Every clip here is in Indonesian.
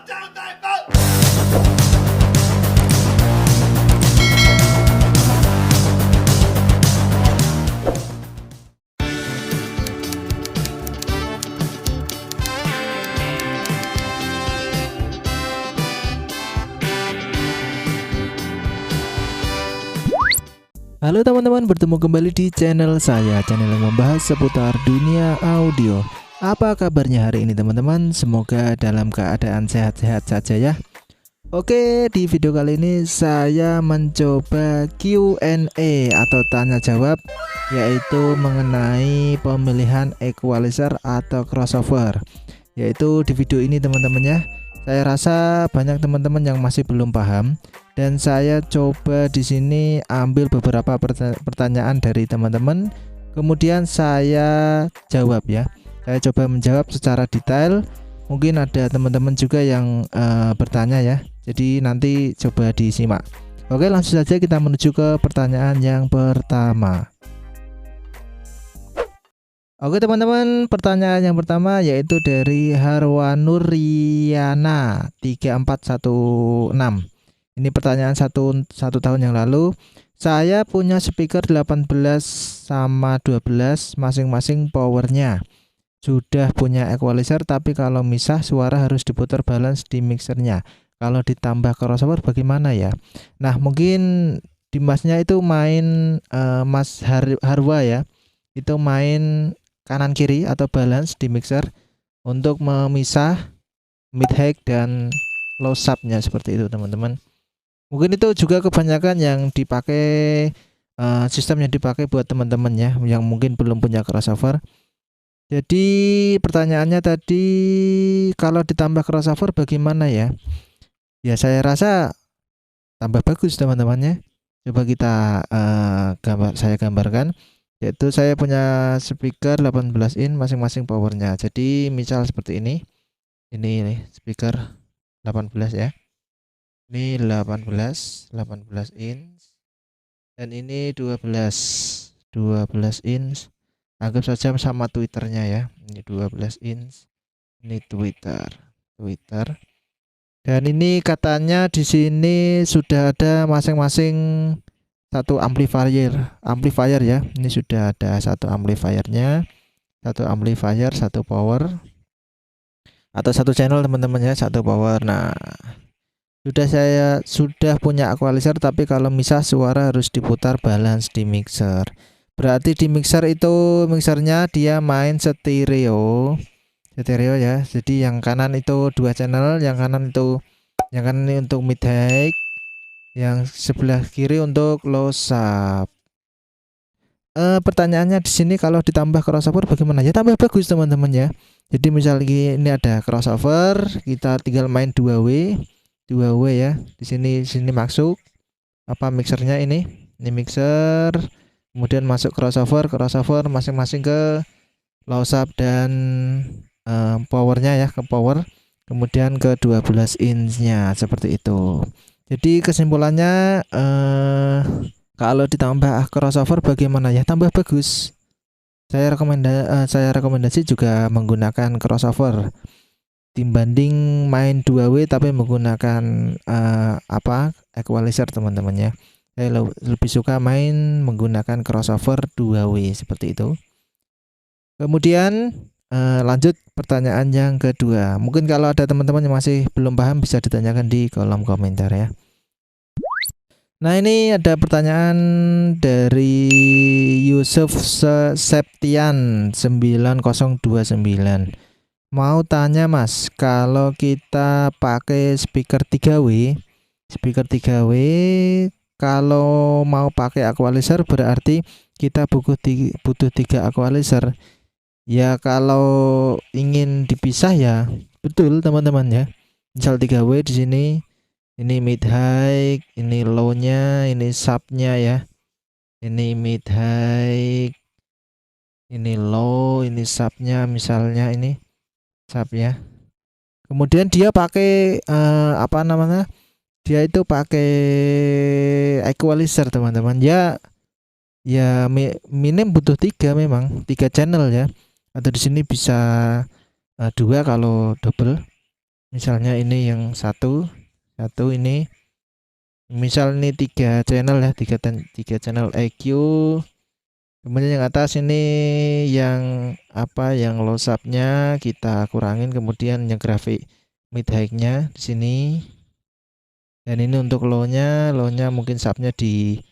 Halo teman-teman, bertemu kembali di channel saya, channel yang membahas seputar dunia audio. Apa kabarnya hari ini teman-teman? Semoga dalam keadaan sehat-sehat saja ya. Oke, di video kali ini saya mencoba Q&A atau tanya jawab, yaitu mengenai pemilihan equalizer atau crossover. Yaitu di video ini teman-teman ya. Saya rasa banyak teman-teman yang masih belum paham, dan saya coba di sini ambil beberapa pertanyaan dari teman-teman, kemudian saya jawab ya. Saya coba menjawab secara detail. Mungkin ada teman-teman juga yang bertanya ya. Jadi nanti coba disimak. Oke, langsung saja kita menuju ke pertanyaan yang pertama. Oke teman-teman, pertanyaan yang pertama yaitu dari Harwanuriana 3416. Ini pertanyaan satu tahun yang lalu. Saya punya speaker 18 sama 12 masing-masing powernya. Sudah punya equalizer, tapi kalau misah suara harus diputar balance di mixernya. Kalau ditambah crossover bagaimana ya? Nah, mungkin Dimasnya itu main Mas Harwa ya. Itu main kanan kiri atau balance di mixer untuk memisah mid high dan low subnya seperti itu teman-teman. Mungkin itu juga kebanyakan yang dipakai sistem yang dipakai buat teman-teman ya yang mungkin belum punya crossover. Jadi pertanyaannya tadi, kalau ditambah crossover bagaimana ya? Ya saya rasa tambah bagus teman-temannya. Coba kita saya gambarkan. Yaitu saya punya speaker 18 in masing-masing powernya. Jadi misal seperti ini. Ini speaker 18 ya. Ini 18 in. Dan ini 12 inch. Anggap saja sama Twitternya ya. Ini 12 inch. Ini Twitter. Dan ini katanya di sini sudah ada masing-masing satu amplifier ya. Ini sudah ada satu amplifiernya, satu amplifier, satu power atau satu channel teman-teman ya, satu power. Nah, sudah punya equalizer, tapi kalau misah suara harus diputar balance di mixer. Berarti di mixer itu mixernya dia main stereo ya. Jadi yang kanan itu 2 channel, yang kanan ini untuk mid high, yang sebelah kiri untuk low sub. Pertanyaannya di sini, kalau ditambah crossover bagaimana ya? Tambah bagus teman-teman ya. Jadi misalnya ini ada crossover, kita tinggal main 2W ya. Di sini masuk apa mixernya ini mixer, kemudian masuk crossover masing-masing ke low sub dan powernya ya, ke power, kemudian ke 12 inch-nya seperti itu. Jadi kesimpulannya kalau ditambah crossover bagaimana ya? Tambah bagus. Saya rekomendasi juga menggunakan crossover dibanding main 2W tapi menggunakan equalizer teman-teman ya. Saya lebih suka main menggunakan crossover 2W seperti itu. Kemudian lanjut pertanyaan yang kedua. Mungkin kalau ada teman-teman yang masih belum paham bisa ditanyakan di kolom komentar ya. Nah, ini ada pertanyaan dari Yusuf Septian 9029. Mau tanya Mas, kalau kita pakai speaker 3W kalau mau pakai equalizer berarti kita butuh 3 equalizer. Ya kalau ingin dipisah ya betul teman-teman ya. Misal 3W di sini, ini mid high, ini low-nya, ini sub-nya ya. Ini mid high, ini low, ini sub-nya, misalnya ini sub ya. Kemudian dia pakai Dia itu pakai equalizer teman-teman. Ya minim butuh 3 memang, 3 channel ya. Atau di sini bisa 2 kalau double. Misalnya ini yang satu ini, misal ini 3 channel ya, 3 channel EQ. Kemudian yang atas ini yang apa, yang low subnya kita kurangin, kemudian yang grafik mid high-nya di sini. Dan ini untuk low-nya mungkin subnya di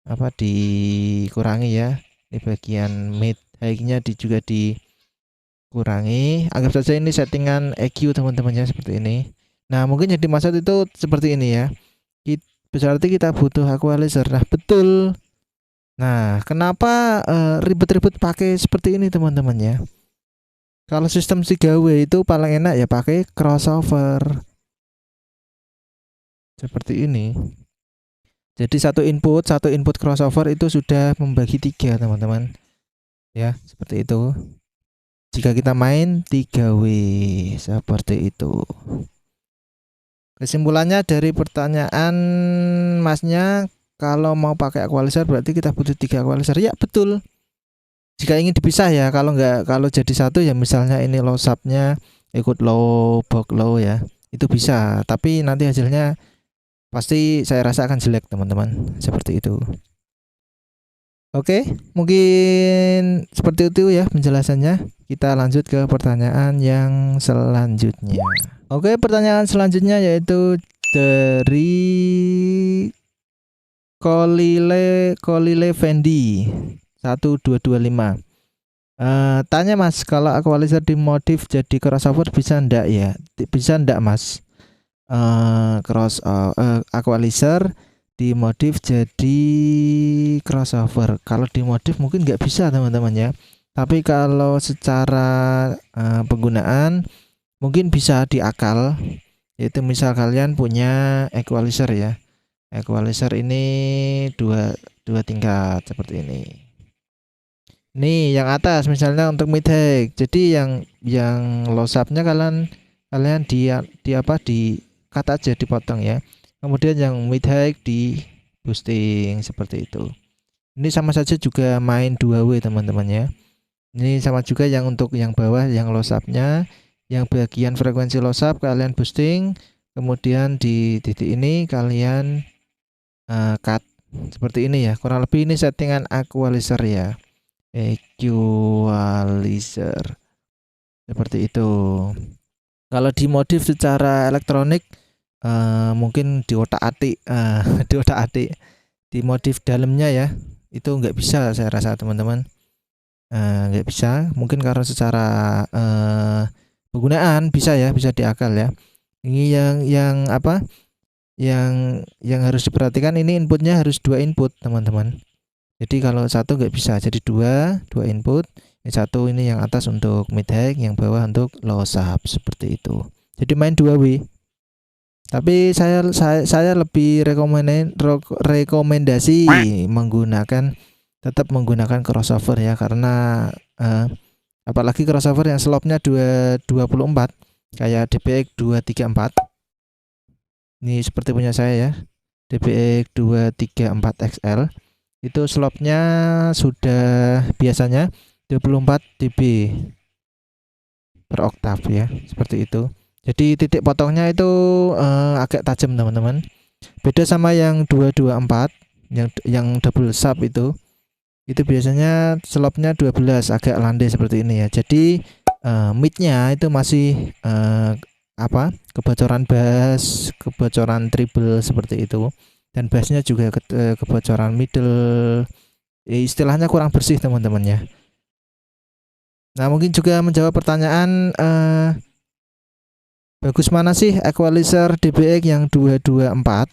apa, dikurangi ya. Di bagian mid high-nya juga dikurangi. Anggap saja ini settingan EQ teman-teman ya, seperti ini. Nah, mungkin yang dimaksud itu seperti ini ya. Berarti kita butuh equalizer. Nah, betul. Nah, kenapa ribet-ribet pakai seperti ini teman-teman ya? Kalau sistem 3W itu paling enak ya pakai crossover. Seperti ini. Jadi satu input crossover itu sudah membagi 3 teman-teman. Ya, seperti itu. Jika kita main 3W seperti itu. Kesimpulannya dari pertanyaan masnya, kalau mau pakai equalizer berarti kita butuh 3 equalizer. Ya, betul. Jika ingin dipisah ya, kalau jadi satu ya, misalnya ini low subnya ikut low, box low ya, itu bisa. Tapi nanti hasilnya pasti saya rasa akan jelek teman-teman. Seperti itu. Oke, mungkin seperti itu ya penjelasannya. Kita lanjut ke pertanyaan yang selanjutnya. Oke, pertanyaan selanjutnya yaitu dari Kolile Fendi 1225. Tanya Mas, kalau equalizer dimodif jadi crossover bisa ndak ya? Bisa ndak Mas? Equalizer dimodif jadi crossover. Kalau dimodif mungkin nggak bisa teman-teman ya. Tapi kalau secara penggunaan mungkin bisa diakal, yaitu misal kalian punya equalizer ya. Equalizer ini dua tingkat seperti ini. Nih yang atas misalnya untuk mid high. Jadi yang low subnya kalian di cut aja, dipotong ya. Kemudian yang mid high di boosting seperti itu. Ini sama saja juga main 2W teman-teman ya. Ini sama juga yang untuk yang bawah, yang low subnya, yang bagian frekuensi low sub kalian boosting, kemudian di titik ini kalian cut seperti ini ya. Kurang lebih ini settingan equalizer ya. Equalizer seperti itu. Kalau dimodif secara elektronik mungkin di otak-atik dimodif dalamnya ya, itu nggak bisa saya rasa teman-teman. Nggak bisa, mungkin karena secara penggunaan bisa ya, bisa diakal ya. Ini yang apa, yang harus diperhatikan, ini inputnya harus 2 input teman-teman. Jadi kalau satu nggak bisa, jadi dua input. Yang satu ini yang atas untuk mid high, yang bawah untuk low sub seperti itu. Jadi main 2W. Tapi saya lebih rekomendasi tetap menggunakan crossover ya, karena apalagi crossover yang slopnya 24 kayak DPX 234. Ini seperti punya saya ya, DPX 234 XL. Itu slopnya sudah biasanya 24 dB per oktav ya, seperti itu. Jadi titik potongnya itu agak tajam teman-teman. Beda sama yang 224 yang double sub itu biasanya slopnya 12, agak landai seperti ini ya. Jadi midnya itu masih kebocoran bass, kebocoran treble seperti itu, dan bassnya juga kebocoran middle ya, istilahnya kurang bersih teman-teman ya. Nah, mungkin juga menjawab pertanyaan bagus mana sih equalizer DBX yang 224,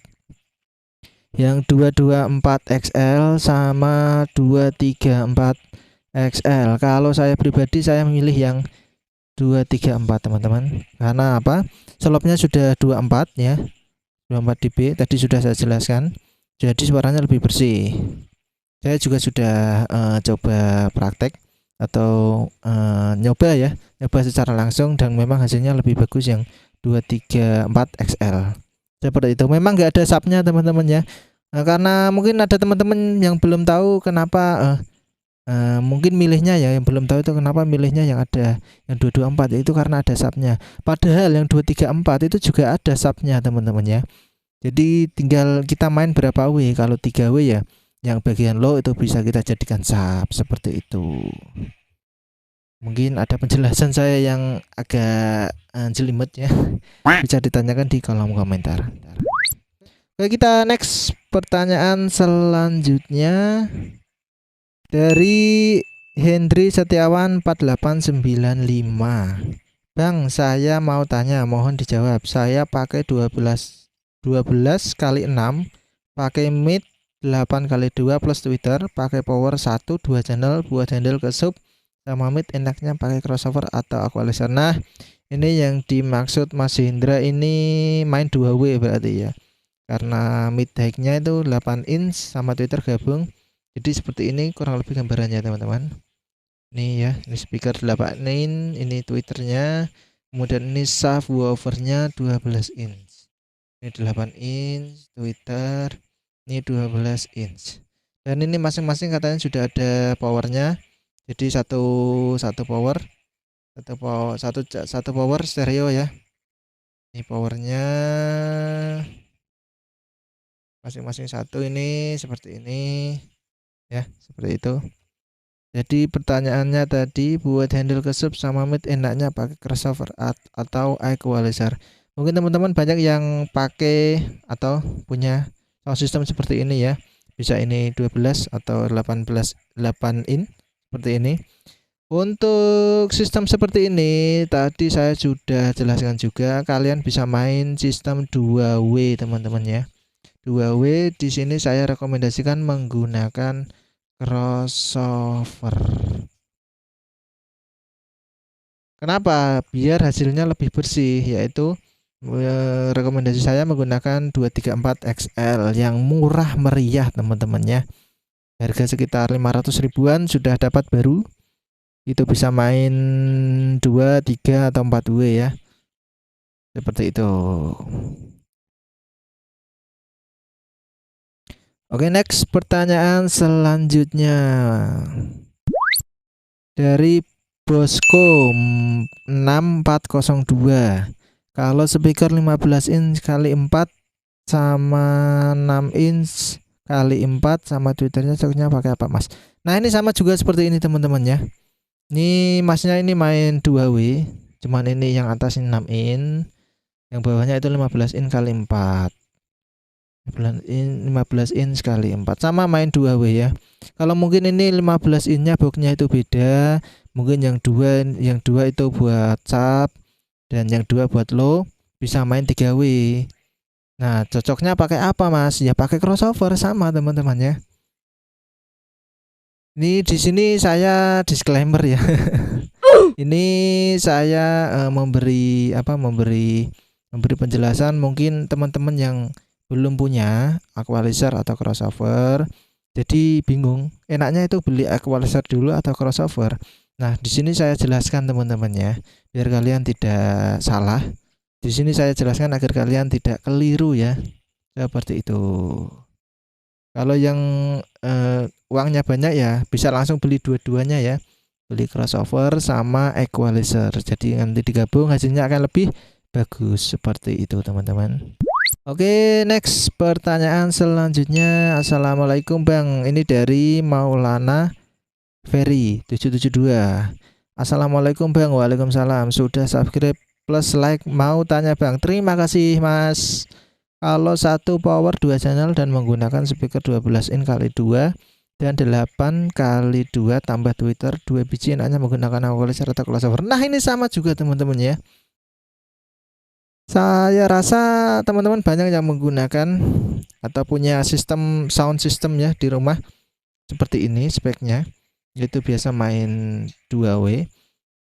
yang 224 XL sama 234 XL. Kalau saya pribadi saya memilih yang 234 teman-teman. Karena apa? Slopnya sudah 24 ya, 24 dB tadi sudah saya jelaskan. Jadi suaranya lebih bersih. Saya juga sudah coba praktek atau nyoba secara langsung, dan memang hasilnya lebih bagus yang 234 XL. Seperti itu. Memang nggak ada subnya teman-teman ya. Karena mungkin ada teman-teman yang belum tahu kenapa Mungkin milihnya ya, yang belum tahu itu kenapa milihnya yang ada yang 224 itu karena ada subnya. Padahal yang 234 itu juga ada subnya teman-teman ya. Jadi tinggal kita main berapa W. Kalau 3W ya yang bagian low itu bisa kita jadikan sub seperti itu. Mungkin ada penjelasan saya yang agak jelimet ya. Bisa ditanyakan di kolom komentar. Oke, kita next pertanyaan selanjutnya dari Hendri Setiawan 4895. Bang, saya mau tanya, mohon dijawab. Saya pakai 12 kali 6, pakai mid 8 kali 2 plus Twitter, pakai power 1 2 channel buat handle ke sub sama mid, enaknya pakai crossover atau equalizer. Nah, ini yang dimaksud Mas Hendra ini main 2W berarti ya. Karena mid high-nya itu 8 inch sama Twitter gabung. Jadi seperti ini kurang lebih gambarannya teman-teman. Ini ya, ini speaker 8 inch, ini Twitternya. Kemudian ini subwoofernya 12 inch. Ini 8 inch Twitter, ini 12 inch. Dan ini masing-masing katanya sudah ada powernya. Jadi satu power, satu power stereo ya. Ini powernya masing-masing satu, ini seperti ini ya, seperti itu. Jadi pertanyaannya tadi buat handle ke sub sama mid enaknya pakai crossover atau equalizer. Mungkin teman-teman banyak yang pakai atau punya sound system seperti ini ya. Bisa ini 12 atau 18 8 in seperti ini. Untuk sistem seperti ini tadi saya sudah jelaskan juga, kalian bisa main sistem 2W teman-teman ya. 2W di sini saya rekomendasikan menggunakan crossover. Kenapa? Biar hasilnya lebih bersih, yaitu rekomendasi saya menggunakan 234 XL yang murah meriah teman-teman ya. Harga sekitar 500 ribuan sudah dapat baru. Itu bisa main 2, 3 atau 4W ya. Seperti itu. Oke, next pertanyaan selanjutnya dari Bosco 6402. Kalau speaker 15 inch kali 4 sama 6 inch kali 4 sama Twitternya cocoknya pakai apa Mas? Nah ini sama juga seperti ini teman-teman ya. Ini masnya ini main 2W, cuman ini yang atas ini 6 in, yang bawahnya itu 15 in kali 4. 15 in kali 4 sama main 2W ya. Kalau mungkin ini 15 innya boxnya itu beda, mungkin yang dua itu buat sub dan yang 2 buat low, bisa main 3W. Nah, cocoknya pakai apa Mas? Ya pakai crossover sama teman-teman ya. Ini di sini saya disclaimer ya. Ini saya memberi penjelasan, mungkin teman-teman yang belum punya equalizer atau crossover jadi bingung enaknya itu beli equalizer dulu atau crossover. Nah, di sini saya jelaskan teman-teman ya, biar kalian tidak salah. Di sini saya jelaskan agar kalian tidak keliru ya. Seperti itu. Kalau yang uangnya banyak ya bisa langsung beli dua-duanya ya. Beli crossover sama equalizer. Jadi nanti digabung hasilnya akan lebih bagus seperti itu teman-teman. Oke, next pertanyaan selanjutnya. Assalamualaikum Bang. Ini dari Maulana Ferry 772. Assalamualaikum Bang. Waalaikumsalam. Sudah subscribe plus like. Mau tanya Bang. Terima kasih Mas. Kalau satu power 2 channel dan menggunakan speaker 12 in kali 2 dan 8 kali 2 tambah Twitter 2 biji, enaknya menggunakan equalizer atau crossover. Nah, ini sama juga teman-teman ya. Saya rasa teman-teman banyak yang menggunakan atau punya sistem sound system ya di rumah seperti ini speknya, yaitu biasa main 2W,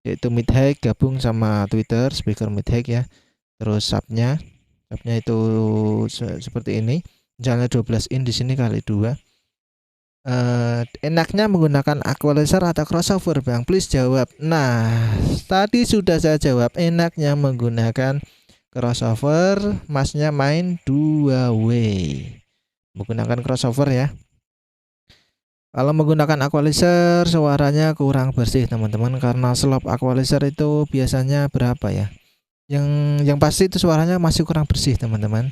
yaitu mid high gabung sama Twitter speaker mid high ya. Terus subnya itu seperti ini, misalnya 12 in di sini kali 2. Enaknya menggunakan equalizer atau crossover Bang? Please jawab. Nah, tadi sudah saya jawab, enaknya menggunakan crossover, Masnya main 2W. Menggunakan crossover ya. Kalau menggunakan equalizer suaranya kurang bersih teman-teman, karena slop equalizer itu biasanya berapa ya, yang pasti itu suaranya masih kurang bersih teman-teman.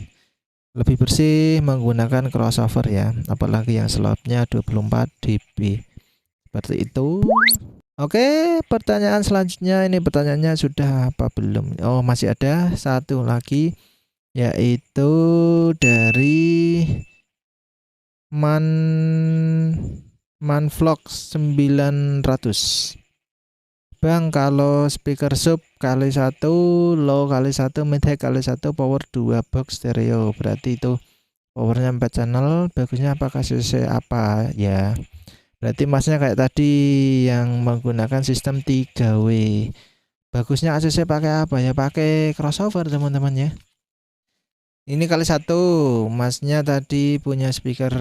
Lebih bersih menggunakan crossover ya, apalagi yang slopnya 24 dB seperti itu. Oke, pertanyaan selanjutnya, ini pertanyaannya sudah apa belum? Oh, masih ada satu lagi, yaitu dari Manvlog 900. Bang, kalau speaker sub kali 1, low kali 1, mid high kali 1, power 2 box stereo, berarti itu powernya 4 channel, bagusnya apakah CC apa ya? Berarti masnya kayak tadi yang menggunakan sistem 3W. Bagusnya ACC pakai apa ya? Pakai crossover teman-teman ya. Ini kali 1, masnya tadi punya speaker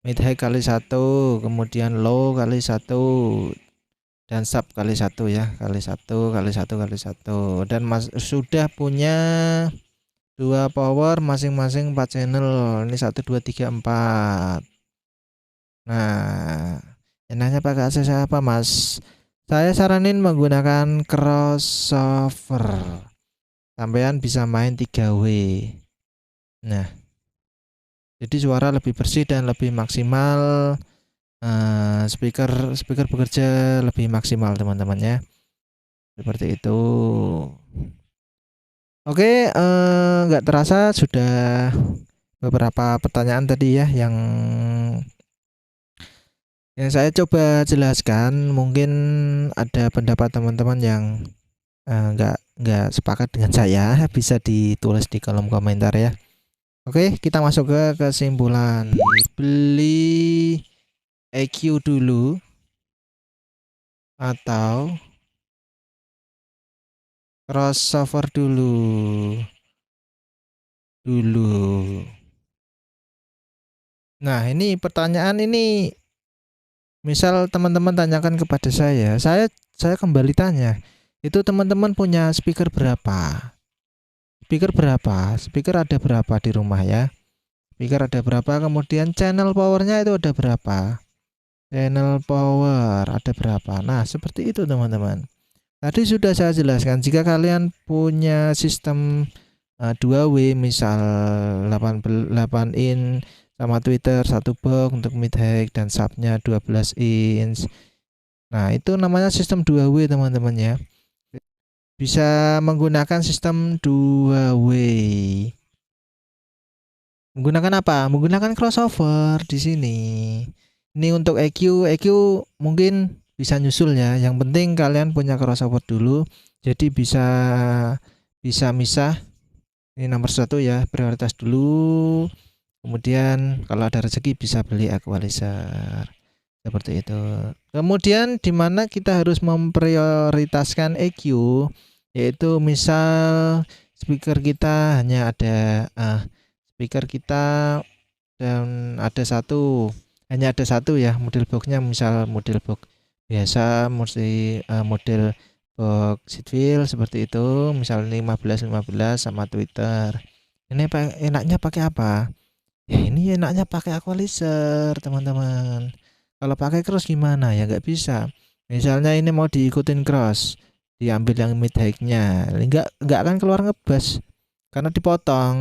mid high kali 1, kemudian low kali 1, dan sub kali 1 ya, kali 1 kali 1 kali 1, dan mas sudah punya 2 power masing-masing 4 channel. Ini 1 2 3 4. Nah, enaknya pakai ACC apa mas? Saya saranin menggunakan crossover, sampean bisa main 3W. Nah, jadi suara lebih bersih dan lebih maksimal, speaker bekerja lebih maksimal teman-teman ya, seperti itu. Oke, nggak terasa sudah beberapa pertanyaan tadi ya yang saya coba jelaskan. Mungkin ada pendapat teman-teman yang nggak sepakat dengan saya, bisa ditulis di kolom komentar ya. Oke, kita masuk ke kesimpulan. Beli EQ dulu atau crossover dulu. Nah, ini pertanyaan ini, misal teman-teman tanyakan kepada saya kembali tanya, itu teman-teman punya speaker berapa? Speaker ada berapa di rumah ya? Speaker ada berapa? Kemudian channel powernya itu ada berapa? Channel power ada berapa? Nah, seperti itu teman-teman. Tadi sudah saya jelaskan, jika kalian punya sistem 2W, misal 8 in sama tweeter, 1 box untuk mid high dan subnya 12 inch. Nah, itu namanya sistem 2W teman-teman ya. Bisa menggunakan sistem 2W. Menggunakan apa? Menggunakan crossover di sini. Ini untuk EQ mungkin bisa nyusul ya. Yang penting kalian punya crossover dulu, jadi bisa misah. Ini nomor 1 ya, prioritas dulu. Kemudian kalau ada rezeki bisa beli equalizer. Seperti itu. Kemudian di mana kita harus memprioritaskan EQ, yaitu misal speaker kita hanya ada speaker kita dan hanya ada satu ya, model boxnya, misal model box biasa, model box seatfill seperti itu, misal 15 sama Twitter. Ini enaknya pakai apa? Ya ini enaknya pakai equalizer teman-teman. Kalau pakai cross gimana ya, nggak bisa. Misalnya ini mau diikutin cross, diambil yang mid high-nya, nggak akan keluar ngebas karena dipotong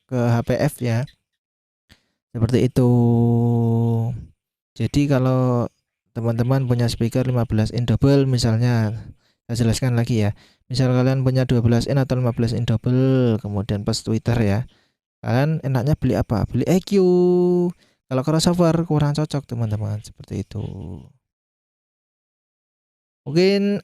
ke HPF ya, seperti itu. Jadi kalau teman-teman punya speaker 15 in double misalnya, saya jelaskan lagi ya, misal kalian punya 12 in atau 15 in double, kemudian plus Twitter ya, kalian enaknya beli apa? Beli EQ. Kalau crossover kurang cocok teman-teman, seperti itu. Mungkin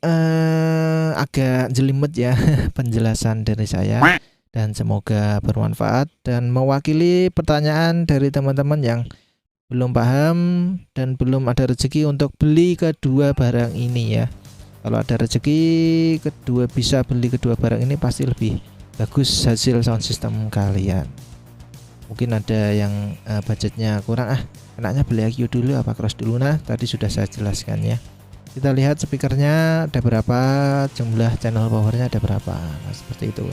agak jelimet ya penjelasan dari saya, dan semoga bermanfaat dan mewakili pertanyaan dari teman-teman yang belum paham dan belum ada rezeki untuk beli kedua barang ini ya. Kalau ada rezeki bisa beli kedua barang ini, pasti lebih bagus hasil sound system kalian. Mungkin ada yang budgetnya kurang, enaknya beli EQ dulu apa cross dulu. Nah, tadi sudah saya jelaskan ya. Kita lihat speakernya ada berapa, jumlah channel powernya ada berapa. Nah, seperti itu.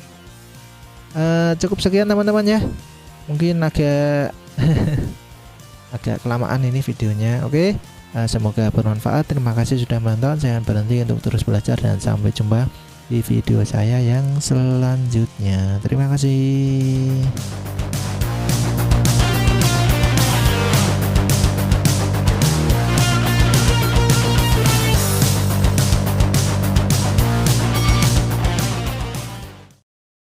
Cukup sekian teman-teman ya. Mungkin agak agak kelamaan ini videonya. Oke, semoga bermanfaat. Terima kasih sudah menonton. Jangan berhenti untuk terus belajar dan sampai jumpa di video saya yang selanjutnya. Terima kasih.